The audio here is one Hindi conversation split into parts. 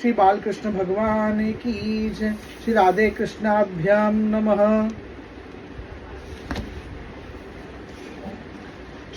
श्री बालकृष्ण भगवान की जय। श्री राधे कृष्णाभ्याम नमः।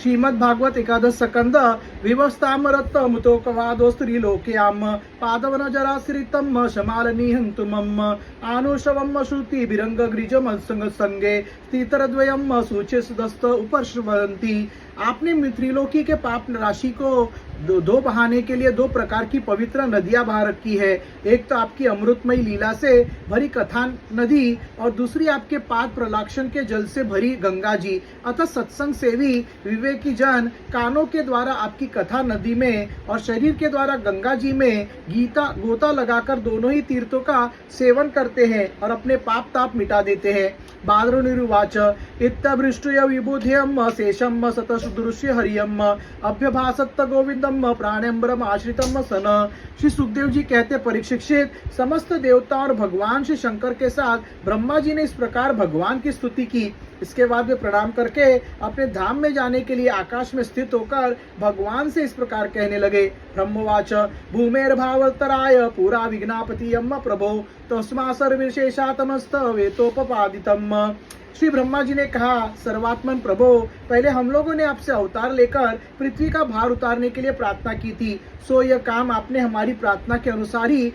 श्रीमद् भागवत एकादश स्कंद विवस्थामरत मुतोकवादो स्त्रीलोक्याम पादवन जराश्रितम शमालनिहंतुमम आनुशवम श्रुति बिरंग ग्रिजम संगे स्थितरद्वयम सूचिसदस्त उपश्रवंती। आपने त्रिलोकी के पाप राशि को दो बहाने के लिए दो प्रकार की पवित्र नदियां बहा रखी है। एक तो आपकी अमृतमयी लीला से भरी कथा नदी और दूसरी आपके पाद प्रलाक्षण के जल से भरी गंगा जी। अतः सत्संग सेवी विवेकी जन कानों के द्वारा आपकी कथा नदी में और शरीर के द्वारा गंगा जी में गोता लगाकर दोनों ही तीर्थों का सेवन करते हैं और अपने पाप ताप मिटा देते हैं। बादरुनिरुवाच इत्तभृष्टुय विबुध्यम शेषम सतसुदृश्य हरियम अभ्यभासत्त गोविंदम प्राणेम्बरम आश्रितम सन। श्री सुखदेव जी कहते परीक्षित, समस्त देवता और भगवान श्री शंकर के साथ ब्रह्मा जी ने इस प्रकार भगवान की स्तुति की। इसके बाद वे प्रणाम करके अपने धाम में जाने के लिए आकाश में स्थित होकर भगवान से इस प्रकार कहने लगे। ब्रह्मवाच भूमेर भावतराय पूरा विघ्नापति अम्म प्रभो तस्मा सर्वविशेषातमस्त वेतोपपादितम। श्री ब्रह्मा जी ने कहा, सर्वात्मन प्रभो, पहले हम लोगों ने आपसे अवतार लेकर पृथ्वी का भार उतारने के लिए प्रार्थना की थी। सो यह काम आपने हमारी प्रार्थना के अनुसार ही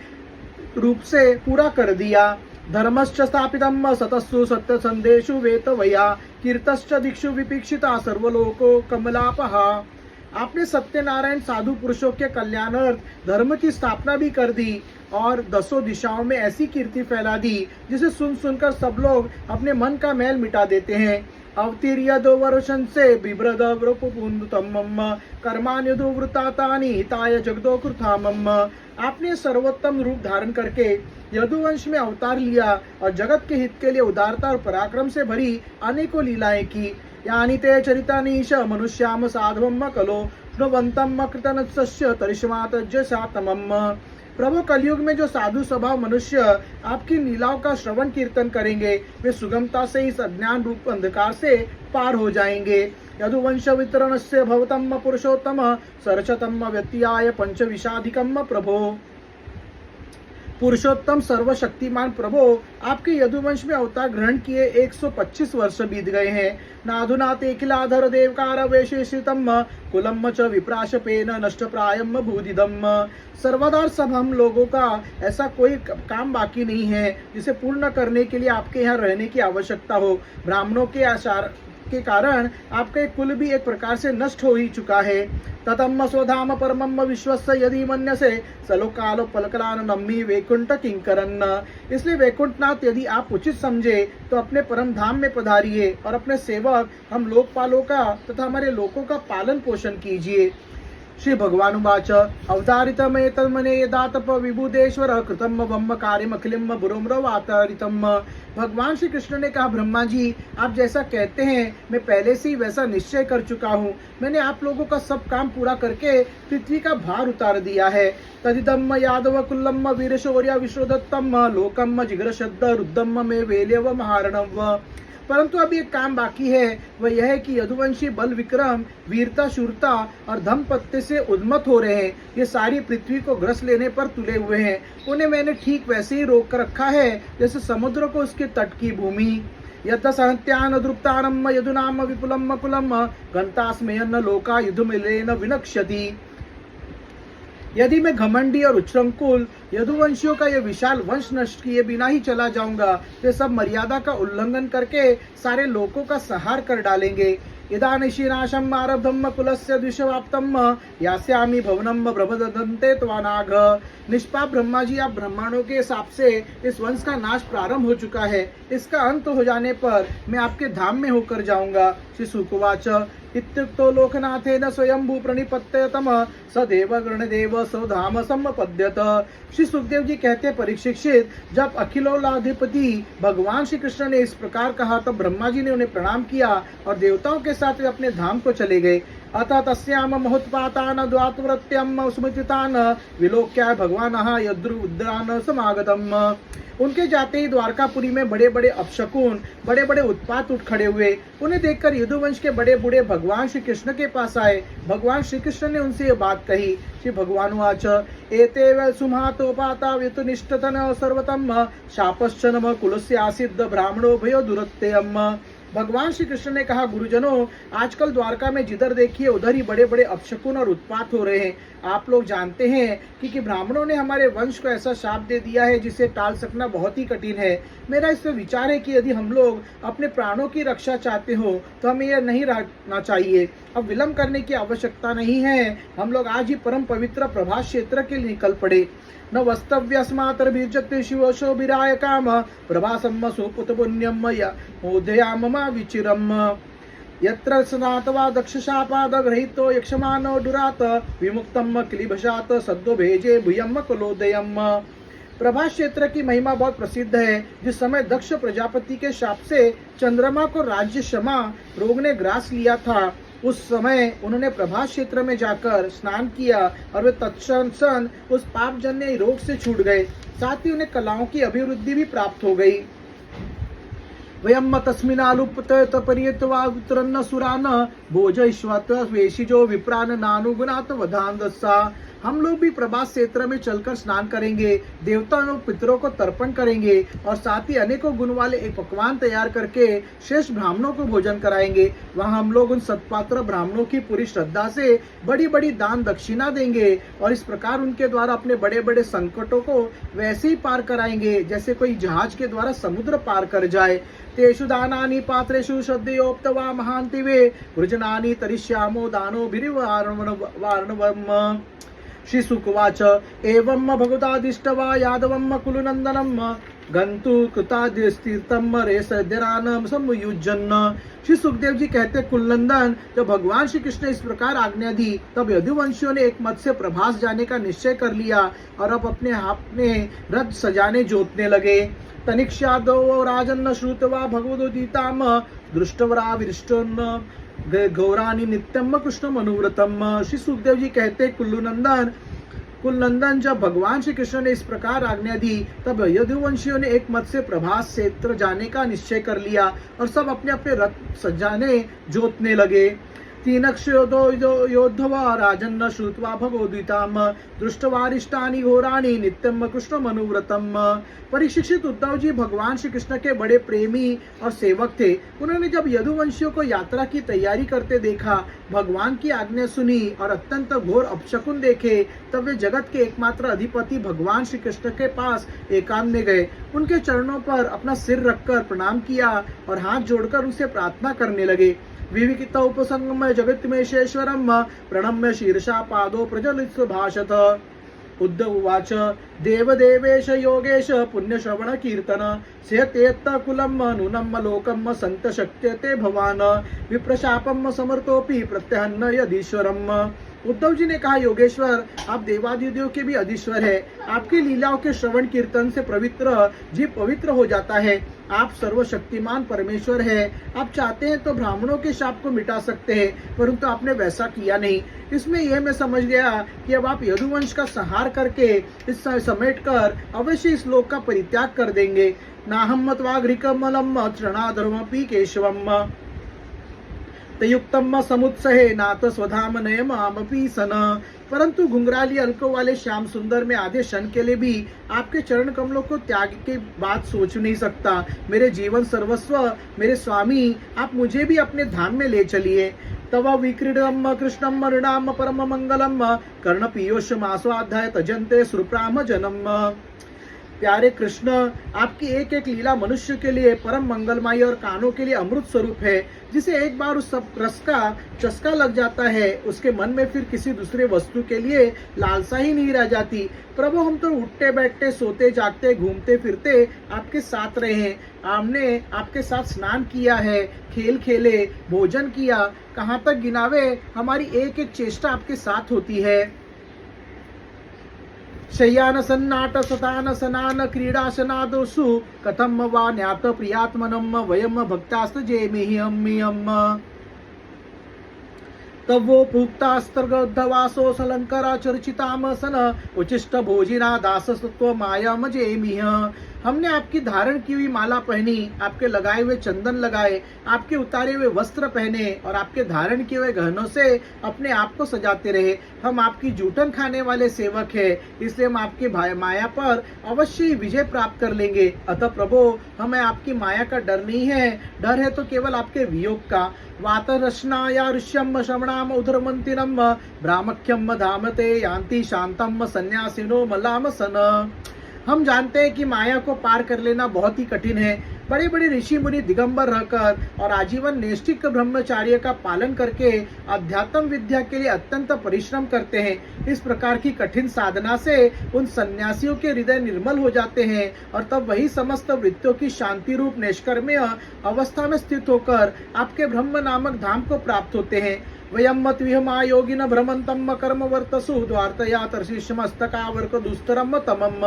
रूप से पूरा कर दिया। धर्मश्च स्थापितम सतस्सु सत्य संदेशु वेतवया कीर्तश्च दिक्षु विपीक्षिता सर्वलोको कमलापहा। आपने सत्यनारायण साधु पुरुषों के कल्याणार्थ धर्म की स्थापना भी कर दी और दसों दिशाओं में ऐसी कीर्ति फैला दी जिसे सुन सुनकर सब लोग अपने मन का मैल मिटा देते हैं। अवतीर्य दो वर्षन से बिभ्रद वृपुपुंदतमम कर्मान्युदो वृतातानि हिताय जगदो कृतामम। आपने सर्वोत्तम रूप धारण करके यदुवंश में अवतार लिया और जगत के हित के लिए उदारता और पराक्रम से भरी अनेकों लीलाएं की। यानि ते चरितानीश मनुष्याम साधवम कलो श्नुवंतम कृतनत्सस्य तरिष्मातज्जसातमम। प्रभु, कलयुग में जो साधु स्वभाव मनुष्य आपकी लीलाओं का श्रवण कीर्तन करेंगे वे सुगमता से इस अज्ञान रूप अंधकार से पार हो जाएंगे। यदुवंश वितरण से भवतम पुरुषोत्तम सरचतम व्यत्याय पंचविशाधिकम प्रभो। पुरुषोत्तम सर्वशक्तिमान प्रभो, आपके यदुवंश में अवतार ग्रहण किए 125 वर्ष बीत गए हैं। नाधुना ते किलाधर देवकार वेशेषितम कुलम च विप्राशपेन नष्ट प्रायम भूदिदम। सर्वदा सब हम लोगों का ऐसा कोई काम बाकी नहीं है जिसे पूर्ण करने के लिए आपके यहाँ रहने की आवश्यकता हो। ब्राह्मणों के आचार के कारण आपका कुल भी एक प्रकार से नष्ट हो ही चुका है। ततम स्वधाम परमम विश्वस्य यदि मन्यसे सलोकालो पलकलान नम्मी वैकुंठ किंकरन्न। इसलिए वैकुंठनाथ, यदि आप उचित समझे तो अपने परम धाम में पधारिए और अपने सेवक हम लोकपालों का तथा हमारे लोकों का पालन पोषण कीजिए। श्री भगवान उवाच अवतारितमेतन्मने यदातप विबुधेश्वर कृतम ब्रह्म कार्यम अखिलम बुरुम्रवातारितम। भगवान श्री कृष्ण ने कहा, ब्रह्मा जी, आप जैसा कहते हैं मैं पहले से ही वैसा निश्चय कर चुका हूँ। मैंने आप लोगों का सब काम पूरा करके पृथ्वी का भार उतार दिया है। तदिदम यादव कुल्लम वीरशौर्य विश्वदत्तम लोकम जिगर शब्द रुद्दम में वेल्यव महारणव। परंतु अब एक काम बाकी है, वह यह है कि यदुवंशी बल विक्रम वीरता शूरता और धम्पत्ति से उन्मत्त हो रहे हैं। ये सारी पृथ्वी को ग्रस लेने पर तुले हुए हैं। उन्हें मैंने ठीक वैसे ही रोक कर रखा है जैसे समुद्र को उसके तट की भूमि। यथ सहत्यान द्रुप्तानम यदुनाम विपुलम कुलम घंटास्मयन्न लोका युद्धमिलेन विनक्ष्यति। यदि मैं घमंडी और उच्छृंखल यदुवंशियों का यह विशाल वंश नष्ट किए बिना ही चला जाऊंगा, वे सब मर्यादा का उल्लंघन करके सारे लोकों का संहार कर डालेंगे। इदानीशीनाशम आरब्धम कुलस्य द्विषवाप्तम यास्यामि भवनम ब्रह्मदन्ते त्वानाघ। निष्पाप ब्रह्मा जी, आप ब्राह्मणों के हिसाब से इस वंश का नाश प्रारंभ हो चुका है। इसका अंत हो जाने पर मैं आपके धाम में होकर जाऊंगा। श्री सुकुवाच इत्युक्तो लोकनाथेन स्वयंभू प्रणिपत्यतम सदेव गणदेव सधाम सम्पद्यत। श्री सुखदेव जी कहते परीक्षित, जब अखिलोलाधिपति भगवान श्री कृष्ण ने इस प्रकार कहा तब ब्रह्मा जी ने उन्हें प्रणाम किया और देवताओं के साथ वे अपने धाम को चले गए। अथ तस्याम महोत्पातान द्वातवृत्यम स्मृतितान विलोक्य भगवानः यद्रुद्रान समागतम। उनके जाते ही द्वारकापुरी में बड़े बड़े अपशकुन, बड़े बड़े उत्पात उठ खड़े हुए। उन्हें देखकर यदुवंश के बड़े बूढ़े भगवान श्री कृष्ण के पास आए। भगवान श्री कृष्ण ने उनसे ये बात कही। श्री भगवान वाच एते वै सुमहातोपाता व्यतनिष्ठतन सर्वतम शापश्चनम कुलस्य आसिद्ध ब्राह्मणो भयो दुरत्ययम। भगवान श्री कृष्ण ने कहा, गुरुजनों, आजकल द्वारका में जिधर देखिए उधर ही बड़े बड़े अपशकुन और उत्पात हो रहे हैं। आप लोग जानते हैं कि ब्राह्मणों ने हमारे वंश को ऐसा शाप दे दिया है जिसे टाल सकना बहुत ही कठिन है। मेरा इसमें विचार है कि यदि हम लोग अपने प्राणों की रक्षा चाहते हो तो हमें यह नहीं रहना चाहिए। अब विलंब करने की आवश्यकता नहीं है। हम लोग आज ही परम पवित्र प्रभास क्षेत्र के लिए निकल पड़े। न वस्तव्यस्मातर्भिर्जते शिवशोभिराय काम प्रभासम सुपुत पुण्यम मोदयाम विचिरम। यत्र सनातवा दक्षशापादग्रहीतो यक्षमानो दुरात विमुक्तम क्लिभशात सद्दो भेजे भूयम कुलोदयम। प्रभास क्षेत्र की महिमा बहुत प्रसिद्ध है। जिस समय दक्ष प्रजापति के शाप से चंद्रमा को राज्य क्षमा रोग ने ग्रास लिया था, उस समय उन्होंने प्रभास क्षेत्र में जाकर स्नान किया और वे तत्क्षण उस पापजन्य रोग से छूट गए। साथ ही उन्हें कलाओं की अभिवृद्धि भी प्राप्त हो गई। वयम तस्मिनालुप्तपर्यतवात्रन्न सुरान भोजयिष्वत वेशिजो विप्रान नानुगुणात वधांदसा। हम लोग भी प्रभास क्षेत्र में चलकर स्नान करेंगे, देवताओं और पितरों को तर्पण करेंगे और साथ ही अनेकों गुण वाले एक पकवान तैयार करके शेष ब्राह्मणों को भोजन कराएंगे। वहाँ हम लोग उन सत्पात्र ब्राह्मणों की पूरी श्रद्धा से बड़ी बड़ी दान दक्षिणा देंगे और इस प्रकार उनके द्वारा अपने बड़े बड़े संकटों को वैसे ही पार कराएंगे जैसे कोई जहाज के द्वारा समुद्र पार कर जाए। तेषु दानानि पात्रेषु श्रद्धयोक्तवा महान्ति वे वृजनानि तरिष्यामो दानोभिर्वारणवम्। श्री सुकवाच एवं भगवतादिष्टवा यादवम कुलनंदनम गंतु कृतादिस्तीर्थम रेसद्यरान समयुज्जन। श्री सुखदेव जी कहते, कुलनंदन, जब भगवान श्री कृष्ण ने इस प्रकार आज्ञा दी तब यदुवंशियों ने एक मत से प्रभास जाने का निश्चय कर लिया और अब अपने हाथ में रथ सजाने जोतने लगे। तनिक्ष्यादो राजन्न श्रुतवा भगवदोदिताम दृष्टवरा विष्टोन्न गौरानी नित्यम कृष्ण मनुव्रतम। श्री सुखदेव जी कहते, कुलनंदन, जब भगवान श्री कृष्ण ने इस प्रकार आज्ञा दी तब यदुवंशियों ने एक मत से प्रभास क्षेत्र जाने का निश्चय कर लिया और सब अपने अपने रथ सजाने जोतने लगे। तीनक्षयोद्धवा राजन्न श्रुत्वा भगवद्गीताम दृष्टवारिष्टानि घोराणि नित्यम कृष्ण मनुव्रतम। परीक्षित उद्धव जी भगवान श्री कृष्ण के बड़े प्रेमी और सेवक थे। उन्होंने जब यदुवंशियों को यात्रा की तैयारी करते देखा, भगवान की आज्ञा सुनी और अत्यंत घोर अपशकुन देखे, तब वे जगत के एकमात्र अधिपति भगवान श्री कृष्ण के पास एकांत में गए। उनके चरणों पर अपना सिर रखकर प्रणाम किया और हाथ जोड़कर उनसे प्रार्थना करने लगे। विविकित उपसंगम जगत्मेश्वरम प्रणम्य शीर्षा पादो प्रज्वलित भाषत। उद्धव उवाच देवदेवेश योगेश पुण्यश्रवण कीर्तन सेतेत्त कुलम नूनम लोकम संत शक्यते भवान विप्रशापम समर्थोपि प्रत्यहन्न यदीश्वरम। उद्धव जी ने कहा, योगेश्वर, आप देवादिदेव के भी अधीश्वर है। आपकी लीलाओं के श्रवण कीर्तन से पवित्र जीव पवित्र हो जाता है। आप सर्वशक्तिमान परमेश्वर है। आप चाहते हैं तो ब्राह्मणों के शाप को मिटा सकते हैं, परंतु आपने वैसा किया नहीं। इसमें यह मैं समझ गया कि अब आप यदुवंश का संहार करके इस समेट कर अवश्य इस लोक का परित्याग कर देंगे। नाहम त्वाग्रिकमलम तृणाधर्मपि केशवम तयुक्तम समुत्सहे नाथ स्वधाम नयमामपि सन। परंतु घुंघराली अलकों वाले श्याम सुंदर में आधे क्षण के लिए भी आपके चरण कमलों को त्याग के बात सोच नहीं सकता। मेरे जीवन सर्वस्व, मेरे स्वामी, आप मुझे भी अपने धाम में ले चलिए। तव विक्रीडम कृष्णम मृणाम परम मंगलम कर्ण पीयूष आस्वाध्याय तजंते सुप्राम जनम। प्यारे कृष्ण, आपकी एक एक लीला मनुष्य के लिए परम मंगलमय और कानों के लिए अमृत स्वरूप है। जिसे एक बार उस सब रस का चस्का लग जाता है, उसके मन में फिर किसी दूसरे वस्तु के लिए लालसा ही नहीं रह जाती। प्रभु, हम तो उठते बैठते सोते जागते घूमते फिरते आपके साथ रहे हैं। हमने आपके साथ स्नान किया है, खेल खेले, भोजन किया, कहाँ तक गिनावे, हमारी एक एक चेष्टा आपके साथ होती है। शय्यान सन्नाट सतान सनान क्रीडाशनादोषु कथम वा न्यात प्रियात्मनम वयम भक्तास्त जेमिह्यम। तब वो पुक्तास्त्रगद्धवासो सलंकरा चर्चितामसन उचिष्ट भोजिना दासत्व माया मजेमिह। हमने आपकी धारण की हुई माला पहनी, आपके लगाए हुए चंदन लगाए, आपके उतारे हुए वस्त्र पहने और आपके धारण किए हुए गहनों से अपने आप को सजाते रहे। हम आपकी जूठन खाने वाले सेवक हैं, इसलिए हम आपकी माया पर अवश्य ही विजय प्राप्त कर लेंगे। अतः प्रभु, हमें आपकी माया का डर नहीं है, डर है तो केवल आपके वियोग का। वातरश्नाया ऋष्यम श्रवणाम उधरमंतिनम ब्राह्मख्यम धामते यान्ति शांतम सन्यासिनो मलामसन। हम जानते हैं कि माया को पार कर लेना बहुत ही कठिन है। बड़े बड़े ऋषि मुनि दिगंबर रहकर और आजीवन नैष्ठिक ब्रह्मचार्य का पालन करके अध्यात्म विद्या के लिए अत्यंत परिश्रम करते हैं। इस प्रकार की कठिन साधना से उन सन्यासियों के हृदय निर्मल हो जाते हैं और तब वही समस्त वृत्तियों की शांति रूप निष्कर्म्य अवस्था में स्थित होकर आपके ब्रह्म नामक धाम को प्राप्त होते हैं। वयम मत विहमा योगिन भ्रमंतम कर्म वर्तसु द्वार्तया तर्षिष्मस्तकावर्क दुस्तरम तमम।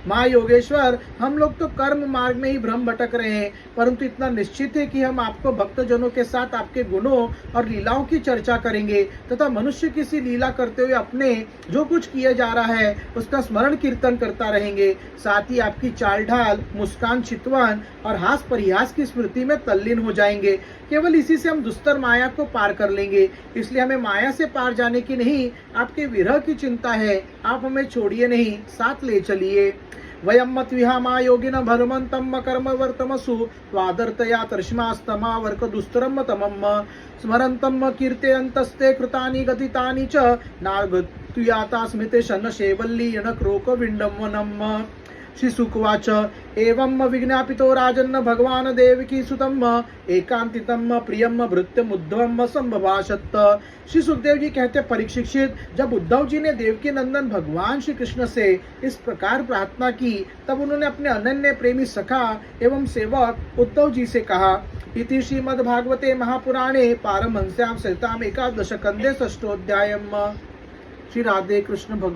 माँ योगेश्वर, हम लोग तो कर्म मार्ग में ही भ्रम भटक रहे हैं, परंतु इतना निश्चित है कि हम आपको भक्तजनों के साथ आपके गुणों और लीलाओं की चर्चा करेंगे तथा मनुष्य किसी लीला करते हुए अपने जो कुछ किया जा रहा है उसका स्मरण कीर्तन करता रहेंगे। साथ ही आपकी चाल ढाल, मुस्कान, चितवन और हास परिहास की स्मृति में तल्लीन हो जाएंगे। केवल इसी से हम दुस्तर माया को पार कर लेंगे। इसलिए हमें माया से पार जाने की नहीं, आपके विरह की चिंता है। आप हमें छोड़िए नहीं, साथ ले चलिए। वयम मत विहामा योगिन भरमंतम कर्म वर्तमसु स्वादर्तया तर्ष्मास्तमा वर्क दुस्तरम तमम स्मरंतम कीर्तयन्तस्ते कृतानि गतितानि च नागतुयाता स्मृते शन शैवल्ली यनक्रोक विंडमनम। श्री सुकवाच एवं विज्ञापितो राजन्न भगवान देवकी सुतम एकांतितम प्रियम भृत्यमुद्धवम संभभाषत। श्री सुखदेव जी कहते परीक्षित, जब उद्धव जी ने देवकी नंदन भगवान श्री कृष्ण से इस प्रकार प्रार्थना की तब उन्होंने अपने अनन्य प्रेमी सखा एवं सेवक उद्धव जी से कहा। इति श्रीमद्भागवते महापुराणे पारमहंस्यां सहितां एकादश स्कंदे षष्ठोऽध्यायः। श्री राधे कृष्ण भगवान।